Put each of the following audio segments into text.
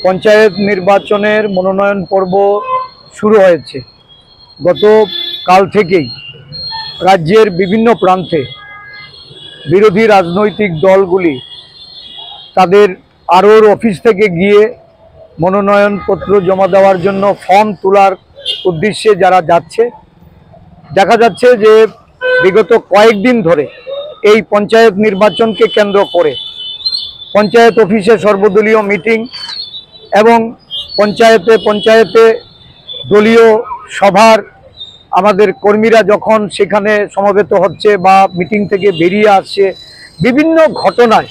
পঞ্চায়েত নির্বাচনের মনোনয়ন পর্ব শুরু হয়েছে। গতকাল থেকেই রাজ্যের বিভিন্ন প্রান্তে বিরোধী রাজনৈতিক দলগুলি তাদের আরওর অফিস থেকে গিয়ে মনোনয়নপত্র জমা দেওয়ার জন্য ফর্ম তোলার উদ্দেশ্যে যারা যাচ্ছে, দেখা যাচ্ছে যে বিগত কয়েকদিন ধরে এই পঞ্চায়েত নির্বাচনকে কেন্দ্র করে পঞ্চায়েত অফিসে সর্বদলীয় মিটিং এবং পঞ্চায়েতে দলীয় সভার আমাদের কর্মীরা যখন সেখানে সমবেত হচ্ছে বা মিটিং থেকে বেরিয়ে আসছে, বিভিন্ন ঘটনায়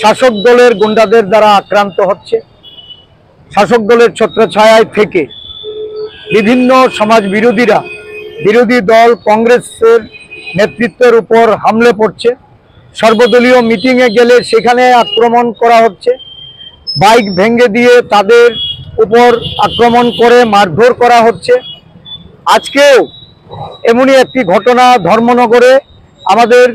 শাসক দলের গুন্ডাদের দ্বারা আক্রান্ত হচ্ছে। শাসক দলের ছত্রছায়ায় থেকে বিভিন্ন সমাজ বিরোধীরা বিরোধী দল কংগ্রেসের নেতৃত্বের উপর হামলে পড়ছে। সর্বদলীয় মিটিংয়ে গেলে সেখানে আক্রমণ করা হচ্ছে, বাইক ভেঙে দিয়ে তাদের উপর আক্রমণ করে মারধর করা হচ্ছে। আজকেও এমনই একটি ঘটনা ধর্মনগরে আমাদের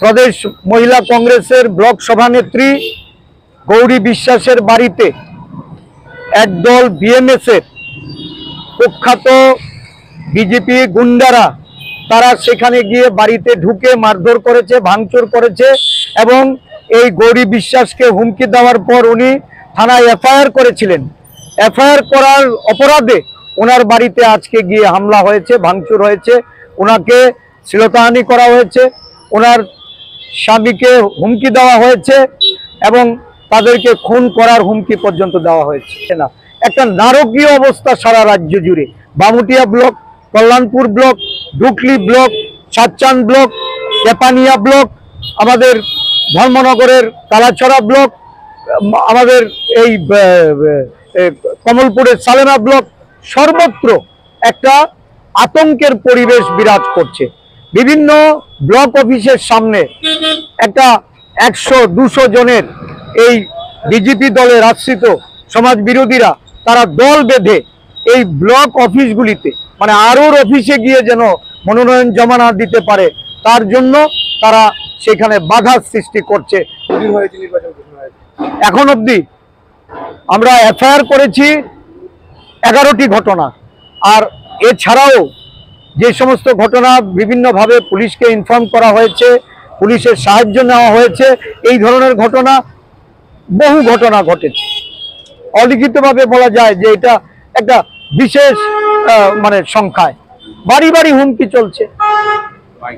প্রদেশ মহিলা কংগ্রেসের ব্লক সভানেত্রী গৌরী বিশ্বাসের বাড়িতে একদল বিএমএসের কুখ্যাত বিজেপি গুন্ডারা তারা সেখানে গিয়ে বাড়িতে ঢুকে মারধর করেছে, ভাঙচুর করেছে এবং এই গৌরী বিশ্বাসকে হুমকি দেওয়ার পর উনি থানায় এফআইআর করেছিলেন। এফআইআর করার অপরাধে ওনার বাড়িতে আজকে গিয়ে হামলা হয়েছে, ভাঙচুর হয়েছে, ওনাকে শ্লীলতাহানি করা হয়েছে, ওনার স্বামীকে হুমকি দেওয়া হয়েছে এবং তাদেরকে খুন করার হুমকি পর্যন্ত দেওয়া হয়েছে। না, একটা নারকীয় অবস্থা সারা রাজ্য জুড়ে। বামুটিয়া ব্লক, কল্যাণপুর ব্লক, ডুকলি ব্লক, সাতচান ব্লক, তেপানিয়া ব্লক, আমাদের ধর্মনগরের কালাছড়া ব্লক, আমাদের এই কমলপুরের সালেমা ব্লক, সর্বত্র একটা আতঙ্কের পরিবেশ বিরাজ করছে। বিভিন্ন ব্লক অফিসের সামনে একটা 100-200 জনের এই বিজেপি দলের আশ্রিত সমাজ বিরোধীরা তারা দল বেঁধে এই ব্লক অফিসগুলিতে মানে আরওর অফিসে গিয়ে যেন মনোনয়ন জমা না দিতে পারে তার জন্য তারা সেখানে বাধার সৃষ্টি করছে। এখন অবধি আমরা এফআইআর করেছি 11টি ঘটনা, আর এছাড়াও যে সমস্ত ঘটনা বিভিন্নভাবে পুলিশকে ইনফর্ম করা হয়েছে, পুলিশের সাহায্য নেওয়া হয়েছে, এই ধরনের ঘটনা বহু ঘটনা ঘটেছে। অলিখিতভাবে বলা যায় যে এটা একটা বিশেষ মানে সংখ্যায় বাড়ি বাড়ি হুমকি চলছে।